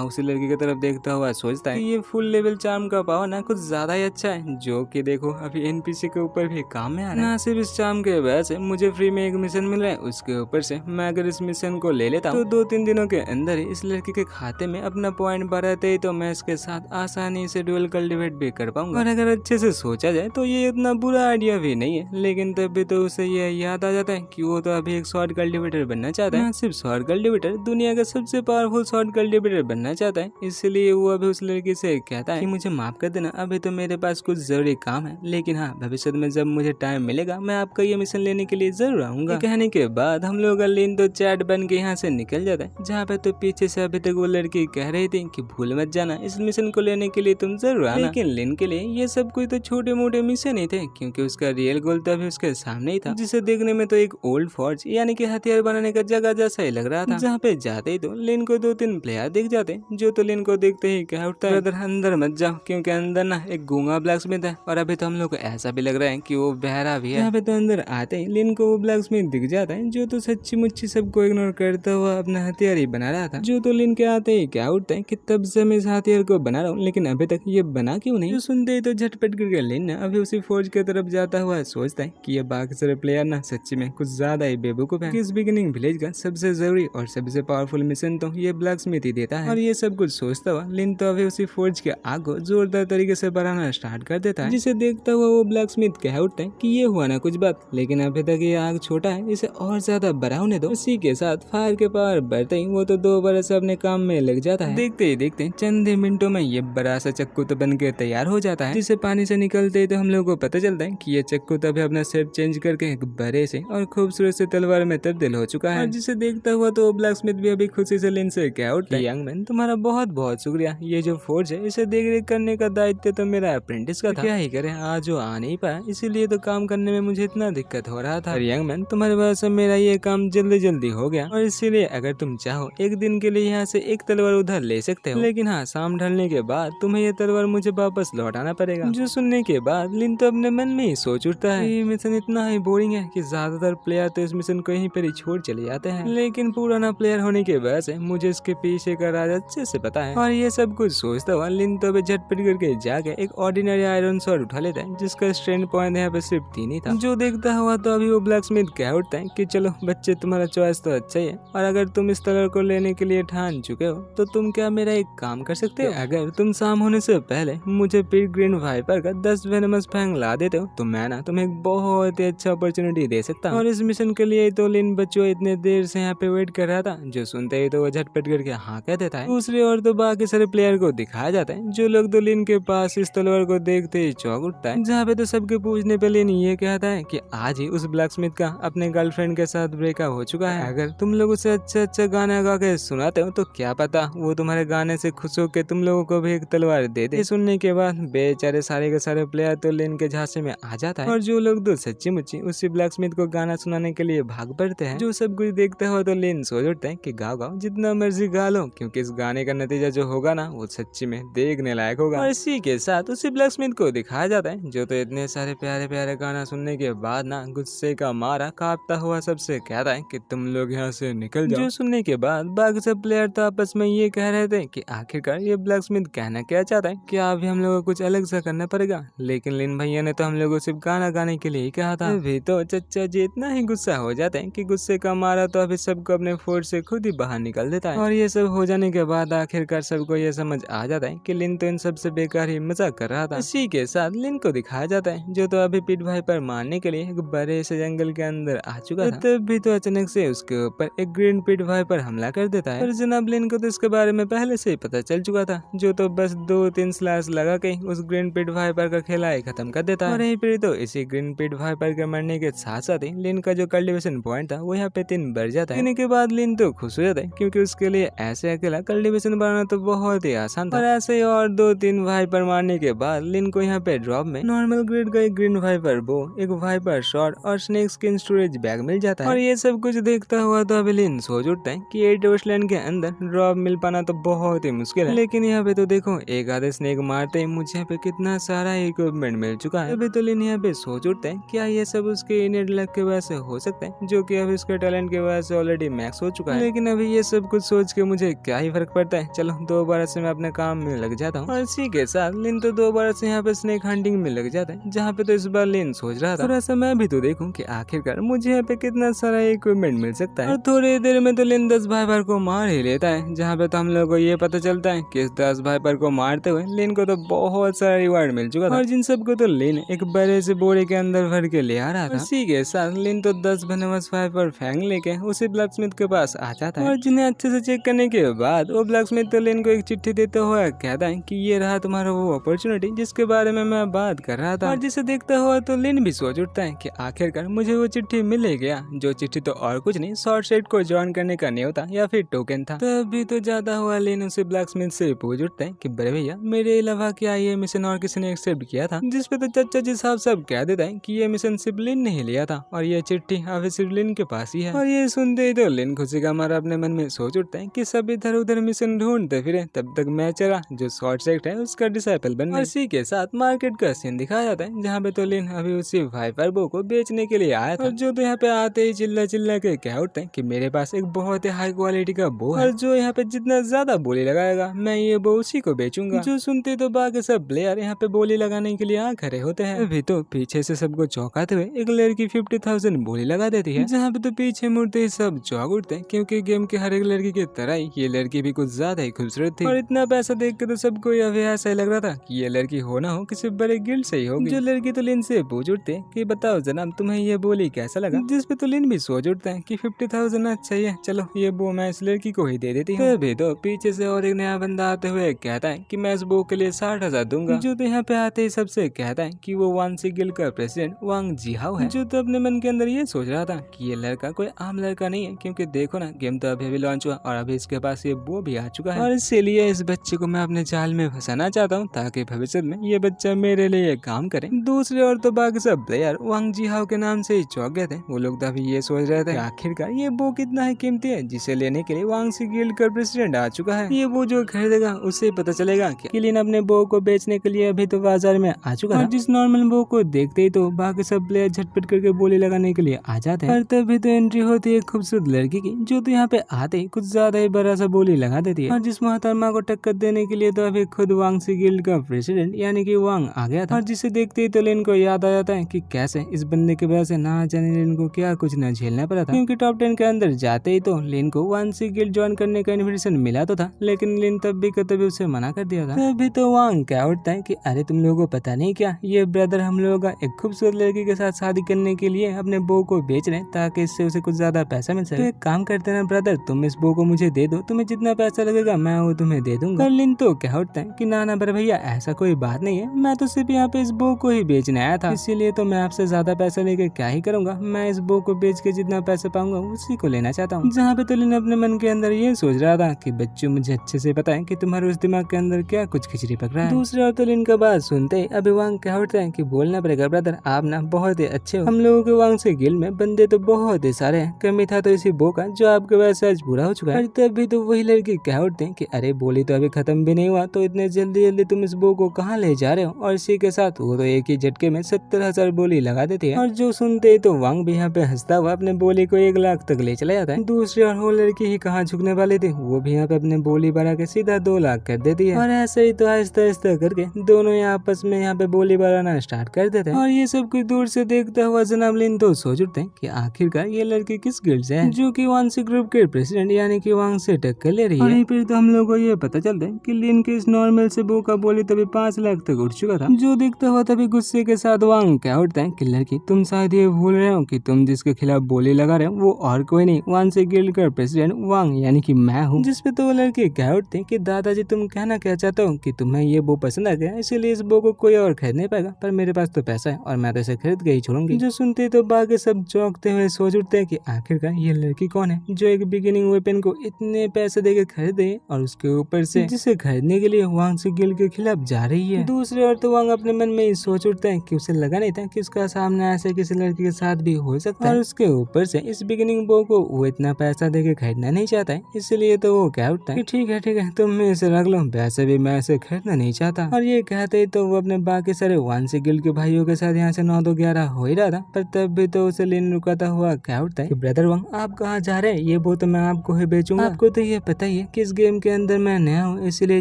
उसी लड़की की तरफ देखता हुआ सोचता है कि ये फुल लेवल चार्म का पावर ना कुछ ज्यादा ही अच्छा है, जो कि देखो अभी एनपीसी के ऊपर भी काम में आ रहा है। ना सिर्फ इस चार्म के वजह से मुझे फ्री में एक मिशन मिल रहा है, उसके ऊपर से मैं अगर इस मिशन को ले लेता हूँ तो 2-3 दिनों के अंदर ही इस लड़की के खाते में अपना पॉइंट बढ़ाते ही तो मैं इसके साथ आसानी से डुअल कल्टीवेट भी कर पाऊंगा। और अगर अच्छे से सोचा जाए तो ये इतना बुरा आइडिया भी नहीं है। लेकिन तब भी तो उसे ये याद आ जाता है कि वो तो अभी एक शॉर्ट कल्टीवेटर बनना चाहता है, सिर्फ शॉर्ट कल्टीवेटर दुनिया का सबसे पावरफुल शॉर्ट कल्टीवेटर बनना चाहता है। इसलिए वो अभी उस लड़की से कहता है कि मुझे माफ कर देना, अभी तो मेरे पास कुछ जरूरी काम है, लेकिन हाँ भविष्य में जब मुझे टाइम मिलेगा मैं आपका ये मिशन लेने के लिए जरूर आऊंगा। कहने के बाद हम लोग का लिन तो चैट बन के यहाँ से निकल जाता है, जहाँ पे तो पीछे से अभी तक वो लड़की कह रही थी कि भूल मत जाना, इस मिशन को लेने के लिए तुम जरूर आना। लेकिन लिन के लिए ये सब कोई तो छोटे मोटे मिशन ही थे, क्योंकि उसका रियल गोल तो अभी उसके सामने ही था, जिसे देखने में तो एक ओल्ड फोर्ज यानी कि हथियार बनाने का जगह जैसा ही लग रहा था। जहाँ पे जाते ही तो लिन को 2-3 प्लेयर दिख जाते, जो तो लिन को देखते ही कह उठता है, ब्रदर अंदर मत जाओ, क्योंकि अंदर ना एक गूंगा ब्लैकस्मिथ है और अभी तो हम लोग को ऐसा भी लग रहा है कि वो बहरा भी है। यहाँ पे तो अंदर आते ही लिन को वो ब्लैकस्मिथ दिख जाता है, जो तो सच्ची मुच्ची सबको इग्नोर करता हुआ अपना हथियार ही बना रहा था। जो तो लिन के आते ही क्या उठता है कि तब से मैं इस हथियार को बना रहा हूँ, लेकिन अभी तक ये बना क्यों नहीं। जो सुनते ही तो झटपट करके लिन अभी उसी फौज की तरफ जाता हुआ सोचता है कि ये बाकी सारे प्लेयर ना सच्ची में कुछ ज्यादा ही बेवकूफ है। इस बिगिनिंग विलेज का सबसे जरूरी और सबसे पावरफुल मिशन तो ये ब्लैकस्मिथ ही देता है। और ये सब कुछ सोचता हुआ लिन तो अभी उसी फौज के आग को जोरदार तरीके से बढ़ाना स्टार्ट कर देता है, जिसे देखता हुआ वो ब्लैकस्मिथ कह उठता है कि ये हुआ ना कुछ बात, लेकिन अभी तक ये आग छोटा है, इसे और ज्यादा बड़ा होने दो। इसी के साथ फायर के पावर बढ़ते ही वो तो दोबारा से अपने काम में लग जाता है। देखते ही देखते चंद ही मिनटों में ये बड़ा सा चक्कू तो बन के तैयार हो जाता है, जिसे पानी से निकलते ही तो हम लोग को पता चलता है कि ये चक्कू तो अभी अपना शेप चेंज करके एक बड़े से और खूबसूरत से तलवार में तब्दील हो चुका है। और जिसे देखता हुआ तो ब्लैकस्मिथ भी अभी खुशी से लिन से कह उठता है, यंग मैन तुम्हारा बहुत बहुत शुक्रिया, ये जो फोर्ज है इसे देख रेख करने का दायित्व तो मेरा अप्रेंटिस का था। क्या ही करे, आज वो आ नहीं पाया, इसीलिए तो काम करने में मुझे इतना दिक्कत हो रहा था। और यंग मैन तुम्हारी वजह से मेरा ये काम जल्दी जल्दी हो गया, और इसीलिए अगर तुम चाहो एक दिन के लिए यहाँ से एक तलवार उधर ले सकते हो, लेकिन हाँ शाम ढलने के बाद तुम्हें ये तलवार मुझे वापस लौटाना पड़ेगा। जो सुनने के बाद लिन तो अपने मन में ही सोच उठता है, ये मिशन इतना ही बोरिंग है कि ज्यादातर प्लेयर तो इस मिशन को यहीं पर ही छोड़ चले जाते हैं, लेकिन पुराना प्लेयर होने की वजह से मुझे इसके पीछे का राज अच्छे से पता है। और ये सब कुछ सोचता हुआ लिन तो अभी झटपट करके जाके एक ऑर्डिनरी आयरन स्वॉर्ड उठा लेता है, जिसका स्ट्रेंथ पॉइंट यहाँ पे सिर्फ 3 ही था। जो देखता हुआ तो अभी वो ब्लैकस्मिथ कह उठता है कि चलो बच्चे तुम्हारा चॉइस तो अच्छा ही है, और अगर तुम इस तलवार को लेने के लिए ठान चुके हो तो तुम क्या मेरा एक काम कर सकते हो, अगर तुम शाम होने से पहले मुझे पिग ग्रीन वाइपर का 10 वेनमस फैंग ला देते हो तो मैं ना तुम्हें एक बहुत ही अच्छा अपॉर्चुनिटी दे सकता हूँ। और इस मिशन के लिए तो लिन बच्चों इतने देर से यहाँ पे वेट कर रहा था, जो सुनते ही तो वो झटपट करके हाँ कह देता है। दूसरी ओर तो बाकी सारे प्लेयर को दिखाया जाता है, जो लोग तो लिन के पास इस तलवार को देखते ही चौंक उठता है। जहाँ पे तो सबके पूछने पे लिन ये कहता है कि आज ही उस ब्लैकस्मिथ का अपने गर्लफ्रेंड के साथ ब्रेकअप हो चुका है, अगर तुम लोग उसे अच्छा अच्छा गाना गा के सुनाते हो तो क्या पता वो तुम्हारे गाने से खुश होकर तुम लोगों को भी एक तलवार दे दे। सुनने के बाद बेचारे सारे के सारे प्लेयर तो लिन के झांसे में आ जाता है, और जो लोग तो सच्ची मुच्ची उसी ब्लैकस्मिथ को गाना सुनाने के लिए भाग पड़ते हैं। जो सब कुछ देखते हो तो लिन सोच उठता है कि गाओ गाओ जितना मर्जी गा लो, क्योंकि इस गाने का नतीजा जो होगा ना वो सच्ची में देखने लायक होगा। और इसी के साथ उसी ब्लैकस्मिथ को दिखाया जाता है, जो तो इतने सारे प्यारे प्यारे गाना सुनने के बाद ना गुस्से का मारा कांपता हुआ सबसे कहता है कि तुम लोग यहाँ से निकल जाओ। जो सुनने के बाद बाकी सब प्लेयर तो आपस में ये कह रहे थे कि आखिरकार ये ब्लैकस्मिथ कहना क्या चाहता है, क्या अभी हम लोगों को कुछ अलग सा करना पड़ेगा, लेकिन लिन भैया ने तो हम लोगों को सिर्फ गाना गाने के लिए ही कहा था। अभी तो चच्चा जी इतना ही गुस्सा हो जाते हैं कि गुस्से का मारा तो अभी सबको अपने फोर्स से खुद ही बाहर निकल देता है। और ये सब हो जाने के बाद आखिरकार सबको ये समझ आ जाता है कि लिन तो इन सबसे बेकार ही मजाक कर रहा था। इसी के साथ लिन को दिखाया जाता है, जो तो अभी पिट भाई पर मारने के लिए एक बड़े से जंगल के अंदर आ चुका था। तब भी तो अचानक से उसके ऊपर एक ग्रीन पिट भाई पर हमला कर देता है, और जनाब लिन को तो इसके बारे में पहले से ही पता चल चुका था, जो तो बस 2-3 स्लैश लगा के उस ग्रीन पिट वाइपर का खेला ही खत्म कर देता है। और यहीं पर तो इसी ग्रीन पिट वाइपर के मरने के साथ साथ ही लिन का जो कल्टीवेशन पॉइंट था वो यहाँ पे 3 बढ़ जाता है। इन्हीं के बाद लिन तो खुश हो जाता है, क्योंकि उसके लिए ऐसे अकेला कल्टीवेशन बढ़ाना तो बहुत ही आसान था। और ऐसे ही और 2-3 वाइपर मारने के बाद लिन को यहाँ पे ड्रॉप में नॉर्मल ग्रेड का एक ग्रीन वाइपर बो, एक वाइपर शॉट और स्नेक स्किन स्टोरेज बैग मिल जाता है। और ये सब कुछ देखता हुआ तो अभी लिन सोच उठता है कि 8 वेस्टलैंड के अंदर ड्रॉप मिल पाना तो बहुत ही मुश्किल है, लेकिन यहाँ पे तो देखो एक आधे स्नेक मारते ही मुझे यहाँ पे कितना सारा इक्विपमेंट मिल चुका है। अभी तो लिन यहाँ पे सोच उठते हैं क्या ये सब उसके इनेट लक के वजह से हो सकता है, जो कि अभी उसके टैलेंट के वजह से ऑलरेडी मैक्स हो चुका है। लेकिन अभी ये सब कुछ सोच के मुझे क्या ही फर्क पड़ता है, चलो दोबारा से मैं अपने काम में लग जाता हूँ। और इसी के साथ लिन तो दोबारा से यहाँ पे स्नेक हंटिंग में लग जाता है, जहाँ पे तो इस बार लिन सोच रहा था थोड़ा सा मैं भी तो देखूं कि आखिरकार मुझे यहाँ पे कितना सारा इक्विपमेंट मिल सकता है। और थोड़ी देर में तो लिन 10 वाइपर को मार ही लेता है, जहाँ पे तो हम लोग को ये पता चलता है कि इस 10 वाइपर को मारते हुए लिन को तो बहुत सारा रिवार्ड मिल चुका था, और जिन सबको तो लिन एक बड़े से बोरे के अंदर भर के ले आ रहा था। इसी के साथ लिन तो 10 वेनमस वाइपर फैंग लेके उसी ब्लैकस्मिथ के पास आ जाता है, और जिन्हें अच्छे से चेक करने के बाद वो ब्लैकस्मिथ तो लिन को एक चिट्ठी देते हुए कहता है कि ये रहा तुम्हारा वो अपॉर्चुनिटी जिसके बारे में मैं बात कर रहा था। और जिसे देखता हुआ तो लिन भी सोच उठता है कि आखिरकार मुझे वो चिट्ठी मिल ही गया, जो चिट्ठी तो और कुछ नहीं शॉर्ट सेट को ज्वाइन करने का न्योता या फिर टोकन था। तभी तो ज्यादा हुआ लिन उसे ब्लैकस्मिथ से पूछ उठता है कि बड़े भैया मेरे अलावा क्या ये मिशन और किसी ने एक्सेप्ट किया था, जिसपे तो चाचा जी साहब सब कह देता है कि ये मिशन रिलेशनशिप लिन ने ही लिया था और ये चिट्ठी अभी सिर्फ लिन के पास ही है। और ये सुनते ही तो लिन खुशी का मारा अपने मन में सोच उठता है कि सब इधर उधर मिशन ढूंढते फिरे, तब तक मैं चला जो शॉर्ट सेक्ट है उसका डिसाइपल बन गया। इसी के साथ मार्केट का सीन दिखाया जाता है जहाँ पे तो लिन अभी उसी वाइपर बो को बेचने के लिए आया था। और जो तो यहाँ पे आते ही चिल्ला चिल्ला के कह उठते हैं कि मेरे पास एक बहुत ही हाई क्वालिटी का बो है और जो यहाँ पे जितना ज्यादा बोली लगाएगा मैं ये बो उसी को बेचूंगा। जो सुनते तो बाकी सब प्लेयर यहाँ पे बोली लगाने के लिए आ खड़े होते हैं। अभी तो पीछे से सबको चौंकाते हुए एक लड़की 50,000 बोली लगा देती है, जहाँ पे तो पीछे मुड़ते ही सब चौंक उठते हैं क्योंकि गेम के हर एक लड़की की तरह ही ये लड़की भी कुछ ज्यादा ही खूबसूरत थी। और इतना पैसा देख के तो सबको अभी ऐसा ही लग रहा था कि ये लड़की हो ना हो किसी बड़े गिल्ड से ही होगी। जो लड़की तो लिन से पूछ उठते कि बताओ जनाब तुम्हें ये बोली कैसा लगा, जिसपे तो लिन भी सोच उठता है कि 50,000 अच्छा ही है, चलो ये बो मैं इस लड़की को ही दे देती हूँ। तभी तो पीछे से और एक नया बंदा आते हुए कहता है कि मैं इस बो के लिए 60,000 दूंगा। जो तो यहाँ पे आते ही सबसे कहता है कि वो वांसी गिल्ड का प्रेसिडेंट वांग जिहाओ है। जो तो अपने मन के अंदर ये सोच रहा था कि ये लड़का कोई आम लड़का नहीं है, क्योंकि देखो ना गेम तो अभी लॉन्च हुआ और अभी इसके पास ये बो भी आ चुका है और इसीलिए इस बच्चे को मैं अपने जाल में फंसाना चाहता हूँ ताकि भविष्य में ये बच्चा मेरे लिए काम करे। दूसरी ओर तो बाकी सब प्लेयर वांग जिहाओ के नाम से ही चौंक गए थे। वो लोग तो अभी ये सोच रहे थे आखिरकार ये बो कितना ही कीमती है जिसे लेने के लिए वांगसी गिल्ड का प्रेसिडेंट आ चुका है। ये वो जो खरीदेगा उससे पता चलेगा कि लिन अपने बो को बेचने के लिए अभी तो बाजार में आ चुका है। जिस नॉर्मल बो को देखते ही तो बाकी सब प्लेयर झटपट करके बोली लगाने के लिए आ जाते हैं। तभी तो एंट्री होती है एक खूबसूरत लड़की की, जो तो यहाँ पे आते ही कुछ ज्यादा ही बड़ा सा बोली लगा देती है। और जिस मोहतरमा को टक्कर देने के लिए तो अभी खुद वांगसी गिल्ड का प्रेसिडेंट यानी कि वांग आ गया था। और जिसे देखते ही तो लिन को याद आ जाता है कि कैसे इस बंदे की वजह से ना जाने लिन को क्या कुछ न झेलना पड़ा था, क्योंकि टॉप 10 के अंदर जाते ही तो लिन को वांगसी गिल्ड ज्वाइन करने का इन्विटेशन मिला तो था, लेकिन लिन तब भी कभी उसे मना कर दिया था। तभी तो वांग क्या उठता है कि अरे तुम लोगों को पता नहीं क्या, ये ब्रदर हम लोगों का एक खूबसूरत लड़की के साथ शादी करने के लिए अपने बो को बेच रहे ताकि इससे उसे कुछ ज्यादा पैसा मिल सके। तो एक काम करते ना ब्रदर, तुम इस बो को मुझे दे दो, तुम्हें जितना पैसा लगेगा मैं वो तुम्हें दे दूंगा। लिन तो क्या उठता है कि ना बड़े भैया ऐसा कोई बात नहीं है, मैं तो सिर्फ यहाँ पे इस बो को ही बेचने आया था, इसीलिए तो मैं आपसे ज्यादा पैसा लेके क्या ही करूंगा, मैं इस बो को बेच के जितना पैसा पाऊंगा उसी को लेना चाहता हूँ। जहाँ पे तो लिन अपने मन के अंदर ये सोच रहा था कि बच्चों मुझे अच्छे से पता है कि तुम्हारे उस दिमाग के अंदर क्या कुछ खिचड़ी पक रहा है। दूसरी ओर तो लिन का बात सुनते ही अभी वांग क्या उठता है कि बोलना पड़ेगा ब्रदर, आप ना बहुत ही अच्छे हो, हम लोगों के वांगसी गिल्ड में बंदे तो बहुत ही सारे हैं, कमी था तो इसी बो का जो आपके वैसे आज पूरा हो चुका है। तब भी तो वही लड़की कह उठते हैं कि अरे बोली तो अभी खत्म भी नहीं हुआ, तो इतने जल्दी जल्दी तुम इस बो को कहाँ ले जा रहे हो। और इसी के साथ वो तो एक ही झटके में 70,000 बोली लगा देती है। और जो सुनते ही तो वांग भी यहाँ पे हंसता हुआ अपने बोली को 1 लाख तक ले चला जाता है। दूसरी ओर वो लड़की ही कहाँ झुकने वाली थी, वो भी यहाँ पे अपने बोली बढ़ा के सीधा 2 लाख कर देती है। और ऐसे ही तो आहिस्ता आहिस्ता करके दोनों आपस में यहाँ पे बोली बढ़ाना स्टार्ट कर देते हैं। और ये सब कुछ दूर से देखता हुआ जनाब लिन तो सोच उठते हैं कि आखिरकार ये लड़की किस गिल्ड से है, जो कि वांगसी ग्रुप के प्रेसिडेंट यानी कि वांग से टक्कर ले रही है। और फिर तो हम लोग को ये पता चलता है कि लिन के इस नॉर्मल से बो का बोली तभी 5 लाख तक उठ चुका था। जो देखता हुआ तभी गुस्से के साथ वांग क्या उठता है कि लड़की तुम शायद ये भूल रहे हो कि तुम जिसके खिलाफ बोली लगा रहे हो वो और कोई नहीं वांगसी गिल्ड का प्रेसिडेंट वांग यानी कि मैं हूँ। जिसपे तो वो लड़के क्या उठते हैं कि दादाजी तुम कहना क्या चाहते हो कि तुम्हें ये बो पसंद आ गया, इसीलिए इस बो को कोई और खरीद नहीं पाएगा, पर मेरे पास तो पैसा है और मैं तो इसे खरीद के ही छोड़ूंगी। जो सुनते तो बाकी सब चौंकते हुए सोच उठते हैं कि आखिरकार ये लड़की कौन है जो एक बिगिनिंग वेपन को इतने पैसे देके खरीदे और उसके ऊपर से जिसे खरीदने के लिए वांगसी गिल्ड के खिलाफ जा रही है। दूसरी ओर तो वांग अपने मन में सोच उठता है कि उसे लगा नहीं था कि उसका सामने ऐसे किसी लड़की के साथ भी हो सकता है, और उसके ऊपर से इस बिगिनिंग बो को वो इतना पैसा देके खरीदना नहीं चाहता है, इसलिए तो वो क्या उठता है ठीक है तुम इसे रख लो, वैसे भी मैं इसे खरीदना नहीं चाहता। और ये कहते ही तो वो अपने बाकी सारे वांगसी गिल्ड के भाइयों के साथ यहाँ से 9-2-11 हो ही रहा था, पर तब भी तो उसे लिन रुकाता हुआ क्या उठता है कि ब्रदर वांग आप कहाँ जा रहे हैं, ये बो तो मैं आपको ही बेचूंगा। आपको तो ये पता ही है कि इस गेम के अंदर मैं नया हूँ, इसलिए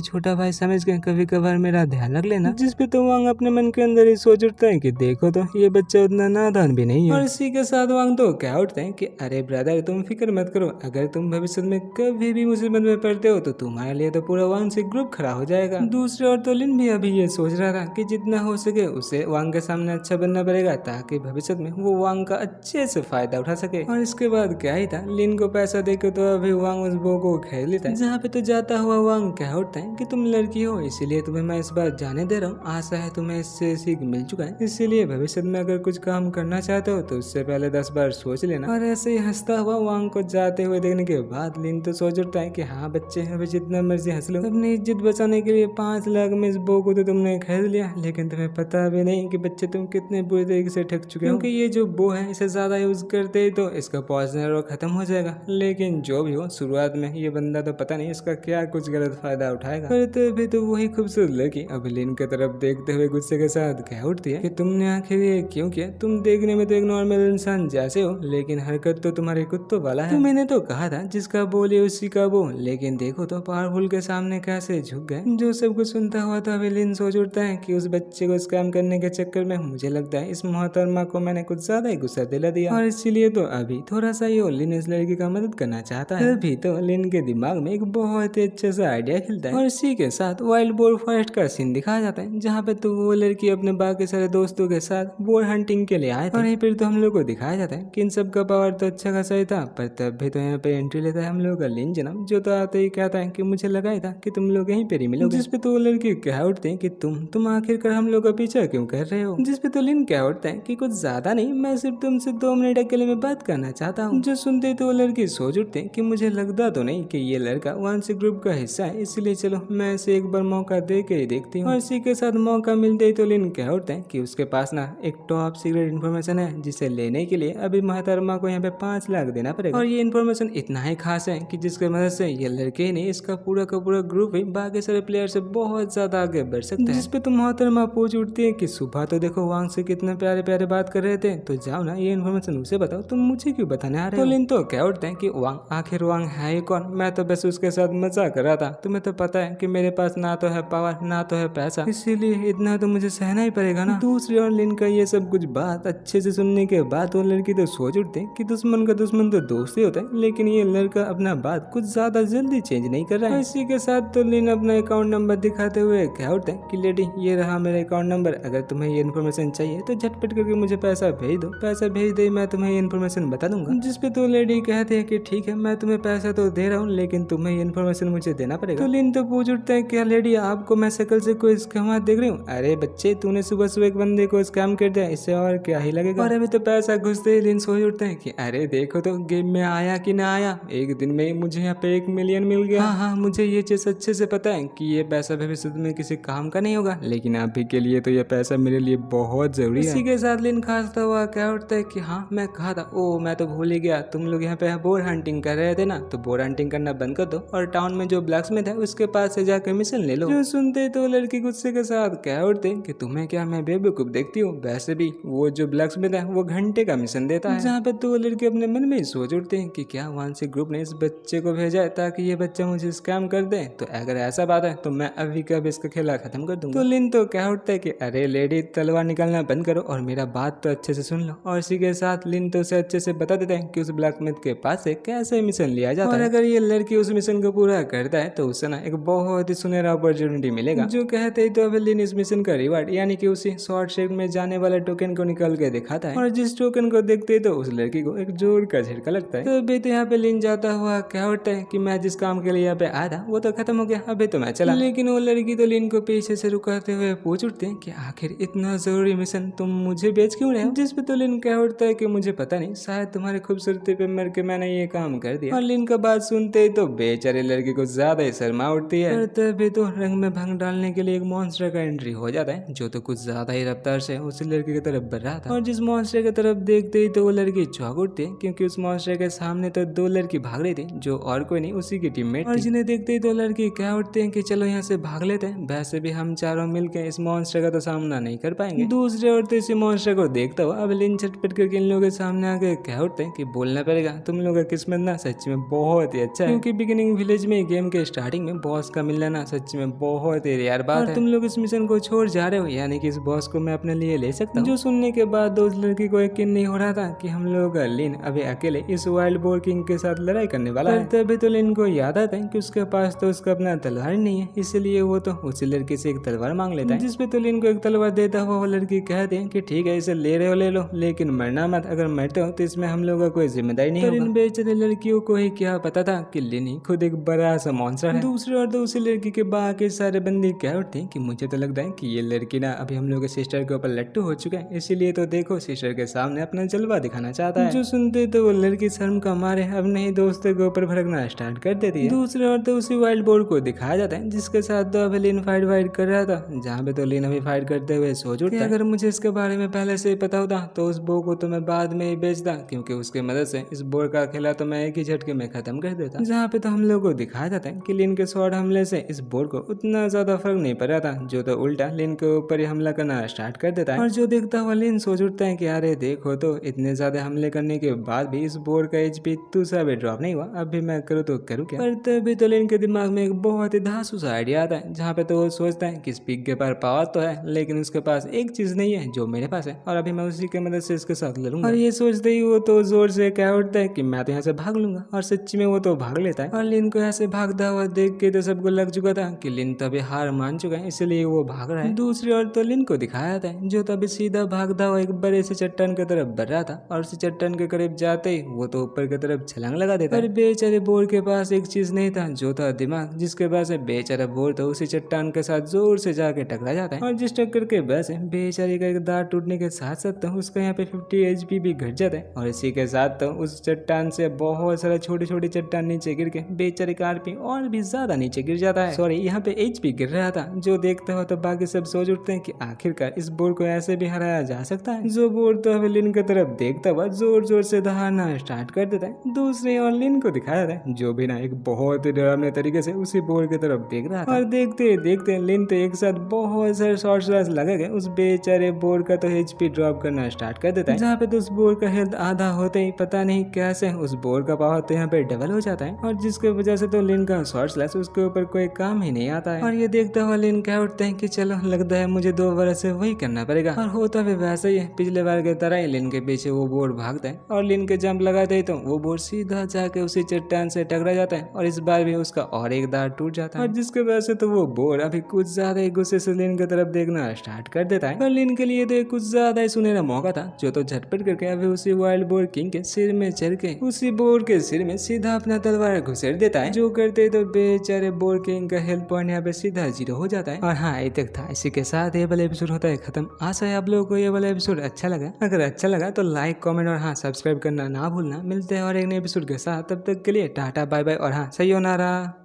छोटा भाई समझ के कभी कभार मेरा ध्यान रख लेना। जिसपे तो वांग अपने मन के अंदर ही सोच उठता है कि देखो तो ये बच्चा उतना नादान भी नहीं है। और इसी के साथ वांग तो क्या उठते हैं कि अरे ब्रदर तुम फिक्र मत करो, अगर तुम भविष्य में कभी भी मुसीबत में पड़ते हो तो तुम्हारे लिए तो पूरा वांगसी ग्रुप खड़ा हो जाएगा। दूसरी ओर तो लिन भी अभी ये सोच रहा था कि जितना हो सके उसे वांग के सामने अच्छा बनना पड़ेगा ताकि भविष्य में वो वांग का अच्छे से फायदा उठा सके। और इसके बाद क्या ही था, लिन को पैसा देकर तो अभी वांग उस बो को खरीद लेता है। जहाँ पे तो जाता हुआ वांग क्या उठता है कि तुम लड़की हो इसीलिए तुम्हें मैं इस बार जाने दे रहा हूँ, आशा है तुम्हें इससे सीख मिल चुका है, इसीलिए भविष्य में अगर कुछ काम करना चाहते हो तो उससे पहले 10 बार सोच लेना। और ऐसे ही हंसता हुआ वांग को जाते हुए देखने के बाद लिन तो सोच उठता है कि हाँ बच्चे अभी जितना मर्जी हंस लो, अपनी इज्जत बचाने के लिए 5 लाख में इस बो को तो तुमने खरीद लिया, लेकिन तुम्हें पता भी नहीं कि बच्चे तुम कितने बुरे तरीके से ठग चुके हैं, क्योंकि ये जो बो है इसे ज्यादा यूज करते तो इसका पॉइजनर खत्म हो जाएगा। लेकिन जो भी हो, शुरुआत में ये बंदा तो पता नहीं इसका क्या कुछ गलत फायदा उठाएगा। पर तभी तो वही खूबसूरत लड़की अब लिन की तरफ देखते हुए गुस्से के साथ कह उठती है कि तुमने आखिर ये क्यों किया? तुम देखने में तो एक नॉर्मल इंसान जैसे हो, लेकिन हरकत तो तुम्हारे कुत्तों वाला है। तो मैंने तो कहा था जिसका बोले उसी का वो, लेकिन देखो तो पावरफुल के सामने कैसे झुक गए। जो सब कुछ सुनता हुआ था लिन सोच उठता है कि उस बच्चे को स्कैम करने के चक्कर में मुझे लगता है इस मोहतरमा को मैंने कुछ ज्यादा ही गुस्सा दिला दिया, और इसीलिए तो अभी थोड़ा सा ये लिन इस लड़की का मदद करना चाहता है। तभी तो लिन के दिमाग में एक बहुत ही अच्छा सा आइडिया खिलता है, और इसी के साथ वाइल्ड बोर फॉरेस्ट का सीन दिखाया जाता है, जहाँ पे तो वो लड़की अपने बाकी सारे दोस्तों के साथ बोर हंटिंग के लिए आए थे। और यहीं फिर तो हम लोग को दिखाया जाता है कि इन सब का पावर तो अच्छा खासा ही था, पर तब भी तो यहाँ पे एंट्री लेता है हम लोग का लिन जनाब, जो तो आते ही कहता है कि मुझे लगा ही था कि तुम लोग यहीं पर ही मिलोगे। जिसपे तो वो लड़की कह उठते हैं कि तुम आखिरकार हम लोग का पीछा क्यों कर रहे हो? जिसपे तो लिन कह उठता है कि कुछ ज्यादा नहीं, मैं सिर्फ तुमसे 2 मिनट अकेले में बात करना चाहता हूँ। जो सुनते तो वो लड़की सोच उठते हैं कि मुझे लगता तो नहीं कि ये लड़का वांसी ग्रुप का हिस्सा है, इसलिए चलो मैं इसे एक बार मौका दे के ही देखती हूँ। और इसी के साथ मौका मिलते ही तो लिन कह उठते हैं कि उसके पास ना एक टॉप सीक्रेट इन्फॉर्मेशन है, जिसे लेने के लिए अभी मोहतरमा को यहाँ पे 5 लाख देना पड़ेगा। और ये इन्फॉर्मेशन इतना ही खास है कि जिसकी मदद से ये लड़के नहीं, इसका पूरा का पूरा ग्रुप ही बाकी सारे प्लेयर से बहुत ज्यादा आगे बढ़ सकता है। जिसपे तो मोहतरमा पूछ उठती है कि सुबह तो देखो वांग से कितने प्यारे प्यारे बात कर रहे थे, तो जाओ ना ये इन्फॉर्मेशन उसे बताओ, तुम मुझे क्यों बताने आ रहे हो? तो लिन तो कह उठते हैं कि वांग, आखिर वांग है ही कौन? मैं तो बस उसके साथ मजाक कर रहा था। तुम्हें तो पता है कि मेरे पास ना तो है पावर ना तो है पैसा, इसीलिए इतना तो मुझे सहना ही पड़ेगा ना। दूसरी ओर लिन का ये सब कुछ बात अच्छे से सुनने के बाद वो लड़की तो सोच उठते हैं कि दुश्मन का दुश्मन तो दोस्त ही होता है, लेकिन ये लड़का अपना बात कुछ ज्यादा जल्दी चेंज नहीं कर रहा है। इसी के साथ तो लिन अपना अकाउंट नंबर दिखाते हुए कह उठते हैं कि लेडी ये रहा मेरा अकाउंट नंबर, अगर तुम्हें ये इन्फॉर्मेशन चाहिए तो झटपट करके मुझे पैसा भेज दो, पैसा भेज दे मैं तुम्हें ये इन्फॉर्मेशन बता दूंगा। जिसपे तो लेडी कहते हैं कि ठीक है मैं तुम्हें पैसा तो दे रहा हूँ, लेकिन तुम्हें ये इन्फॉर्मेशन मुझे देना पड़ेगा। तो लिन तो पूछ उठते हैं क्या लेडी आपको मैं शक्ल से कोई स्कैम देख रही हूँ? अरे बच्चे तूने सुबह सुबह एक बंदे को स्कैम कर दिया, इससे और क्या ही लगेगा। और अभी तो पैसा घुसते ही लिन सोच उठते हैं कि अरे देखो तो गेम में आया कि ना आया, एक दिन में मुझे यहाँ पे 1 मिलियन मिल गया। हाँ, मुझे ये चीज अच्छे से पता है कि ये पैसा भविष्य में किसी काम का नहीं होगा, लेकिन अभी के लिए तो ये पैसा मेरे लिए बहुत जरूरी है। इसी के साथ लिन खांसता हुआ क्या उठता है कि हाँ मैं कहा था, ओ मैं तो भूल ही गया, तुम लोग यहाँ पे बोर हंटिंग कर रहे थे ना, तो बोर हंटिंग करना बंद कर दो और टाउन में जो ब्लैकस्मिथ है उसके पास से जाकर मिशन ले लो। जो सुनते तो लड़की गुस्से के साथ कह उठते कि तुम्हें क्या मैं बेवकूफ देखती हूँ? वैसे भी वो जो ब्लैकस्मिथ है वो घंटे का मिशन देता है। जहाँ पे तो लड़के अपने मन में ही सोच उठते हैं कि क्या वांसी ग्रुप ने इस बच्चे को भेजा है ताकि ये बच्चा मुझे स्कैम कर दे, तो अगर ऐसा बात है तो मैं अभी का इसका खेला खत्म कर दूंगा। तो लिन तो कह उठता है कि अरे लेडी तलवार निकालना बंद करो और मेरा बात तो अच्छे से सुन लो। और इसी के साथ लिन तो उसे अच्छे से बता देते हैं कि उस ब्लैकस्मिथ के पास से कैसे मिशन लिया जाता है, और अगर ये लड़की उस मिशन को पूरा करता है तो उसे ना एक बहुत ही सुनहरा अपॉर्चुनिटी मिलेगा। जो कहते ही तो अब लिन इस मिशन का रिवार्ड यानी कि उसी शॉर्ट शेप में जाने वाला टोकन को निकाल के दिखाता है, और जिस टोकन को देखते ही तो उस लड़की को एक जोर का झटका लगता है। तो अभी तो यहाँ पे लिन जाता हुआ क्या उठता है कि मैं जिस काम के लिए यहाँ पे आया था वो तो खत्म हो गया, अभी तो मैं चला। लेकिन वो लड़की तो लिन को पीछे से रुकाते हुए पूछ उठते हैं कि आखिर इतना जरूरी मिशन तुम मुझे बेच क्यों रहे हो? जिस पे तो लिन कह उठता है कि मुझे पता नहीं, शायद तुम्हारी खूबसूरती पे मर के मैंने ये काम कर दिया। और लिन का बात सुनते ही तो बेचारे लड़की को ज्यादा ही शर्मा उठती है। तभी तो रंग में भंग डालने के लिए एक मॉन्स्टर का एंट्री हो जाता है, जो तो कुछ ज्यादा ही रफ्तार से उस लड़की की तरफ बढ़ रहा था। और जिस मॉन्स्टर की तरफ देखते ही तो वो लड़की चौंक उठती है, क्योंकि उस मॉन्स्टर के सामने तो 2 लड़की भाग रही थी, जो और कोई नहीं उसी की टीममेट थी। और जिन्हें देखते ही तो लड़की कह उठते हैं कि चलो यहाँ से भाग लेते हैं, वैसे भी हम चारों मिलकर इस मॉन्स्टर का तो सामना नहीं कर पाएंगे। दूसरे ओर तो इसी मॉन्स्टर को देखता हुआ अब लिन झटपट करके इन लोगों के सामने आके कह उठते हैं कि बोलना पड़ेगा तुम लोगों का किस्मत ना सच में बहुत ही अच्छा है, क्योंकि बिगिनिंग विलेज में गेम के स्टार्टिंग में बॉस का मिलना ना सच में बहुत ही रेयर बात है। तुम लोग इस मिशन को छोड़ जा रहे हो, यानी कि इस बॉस को मैं अपने लिए ले सकता हूँ। जो सुनने के बाद उस लड़की को यकीन नहीं हो रहा था कि हम लोग का लिन अभी अकेले इस वाइल्ड बोर किंग के साथ लड़ाई करने वाला है। तभी तो लिन को याद आता है कि उसके पास तो उसका अपना तलवार नहीं है, इसलिए वो तो उसी लड़की से एक तलवार मांग लेता है। जिसपे तो लिन को एक तलवार देता हुआ वो लड़की कहते हैं कि ठीक है इसे ले रहे हो ले लो, लेकिन मरना मत, अगर मरते हो तो इसमें हम लोगों का कोई जिम्मेदारी नहीं होगा। इन बेचारे लड़कियों को ही क्या पता था कि लिन ही खुद एक बड़ा सा मॉन्स्टर है। दूसरी ओर तो उसी लड़की के बाकी सारे बंदे कह उठते हैं कि मुझे तो लगता है कि ये लड़की ना अभी हम लोग के सिस्टर के ऊपर लट्टू हो चुका है, इसीलिए तो देखो सिस्टर के सामने अपना जलवा दिखाना चाहता है। जो सुनते तो वो लड़की शर्म का मारे अपने ही दोस्तों के ऊपर भड़कना स्टार्ट कर देती है। दूसरी ओर तो उसी वाइल्ड बोर्ड को दिखाया जाता है जिसके साथ तो अभी लिन फाइट कर रहा था, जहाँ पे तो लिन अभी फाइट करते हुए सोच उठता है अगर मुझे इसके बारे बारे में पहले से ही पता होता तो उस बो को तो मैं बाद में ही बेचता, क्योंकि उसकी मदद से इस बोर का खेला तो मैं एक ही झटके में खत्म कर देता। जहाँ पे तो हम लोग को दिखाया जाता है कि लिन के शॉर्ट हमले से इस बोर को उतना ज्यादा फर्क नहीं पड़ रहा था, जो तो उल्टा लिन के ऊपर ही हमला करना स्टार्ट कर देता है। और जो देखता हुआ लिन सोच उठता है कि अरे देखो तो इतने ज्यादा हमले करने के बाद भी इस बोर का HP दूसरा भी ड्रॉप नहीं हुआ, अब भी मैं करूँ तो करूँ क्या। पर तभी तो लिन के दिमाग में एक बहुत ही धांसू सा आइडिया आता है, जहाँ पे तो वो सोचता है कि स्पीक के पास पावर तो है, लेकिन उसके पास एक चीज नहीं है जो मेरे पास है, और अभी मैं उसी की मदद से इसके साथ लड़ूंगा। और ये सोचते ही वो तो जोर से कह उठता है कि मैं तो यहाँ से भाग लूंगा, और सच्ची में वो तो भाग लेता है। और लिन को ऐसे भागता हुआ देख के तो सबको लग चुका था कि लिन तभी हार मान चुका है, इसलिए वो भाग रहा है। दूसरी ओर तो लिन को दिखाया जाता है जो तभी सीधा भागता हुआ एक बड़े से चट्टान की तरफ बढ़ रहा था, और उसी चट्टान के करीब जाते ही वो तो ऊपर की तरफ छलांग लगा देता है। पर बेचारे बोर के पास एक चीज नहीं था, जो था दिमाग, जिसके वजह से बेचारा बोर तो उसी चट्टान के साथ जोर से जाके टकरा जाता है। और जिस टक्कर के वजह से बेचारे का एक दांत टूटने के साथ साथ तो उसका यहाँ पे 50 HP भी घट जाता है। और इसी के साथ तो उस चट्टान से बहुत सारा छोटी छोटी चट्टान नीचे गिर के बेचारे का RP और भी ज्यादा नीचे गिर जाता है। सॉरी, यहाँ पे HP गिर रहा था। जो देखता हो तो बाकी सब सोच उठते हैं कि आखिरकार इस बोर को ऐसे भी हराया जा सकता है। जो बोर तो हमें लिन की तरफ देखता हुआ जोर जोर से दहाड़ना स्टार्ट कर देता है। दूसरे और लिन को दिखाया था जो भी ना एक बहुत ही डरावने तरीके से उसी बोर की तरफ देख रहा था। और देखते देखते लिन तो एक साथ बहुत सारे शॉर्ट शॉट्स लगा के उस बेचारे बोर का तो HP ड्रॉप करना स्टार्ट कर देता है। जहाँ पे तो उस बोर का हेल्थ आधा होते ही पता नहीं कैसे उस बोर का पावर तो यहाँ पे डबल हो जाता है, और जिसके वजह से तो लिन का शॉर्ट स्लैश उसके ऊपर कोई काम ही नहीं आता है। और ये देखता हुआ लिन कह उठते हैं कि चलो लगता है मुझे 2 बार से वही करना पड़ेगा। और होता भी वैसा ही है, पिछले बार के तरह ही लिन के पीछे वो बोर भागता है, और लिन के जंप लगाते ही तो वो बोर सीधा जाके उसी चट्टान से टकरा जाता है, और इस बार भी उसका और एक दांत टूट जाता है। और जिसके वजह से तो वो बोर अभी कुछ ज्यादा ही गुस्से से लिन की तरफ देखना स्टार्ट कर देता है। पर लिन के लिए तो कुछ ज्यादा ही सुनहरा मौका था, जो तो झटपट करके अभी उसी वाइल्ड बोर किंग के सिर में चढ़ के उसी बोर के सिर में सीधा अपना तलवार घुसेड़ देता है। जो करते तो बेचारे बोर किंग का हेल्थ पॉइंट यहाँ पे सीधा 0 हो जाता है। और हाँ, ये तक था। इसी के साथ ये वाला एपिसोड होता है खत्म। आशा है आप लोगों को ये वाला एपिसोड अच्छा लगा। अगर अच्छा लगा तो लाइक, कमेंट और हाँ सब्सक्राइब करना ना भूलना। मिलते हैं और एक नए एपिसोड के साथ, तब तक के लिए टाटा बाय बाय और हाँ सयोनारा।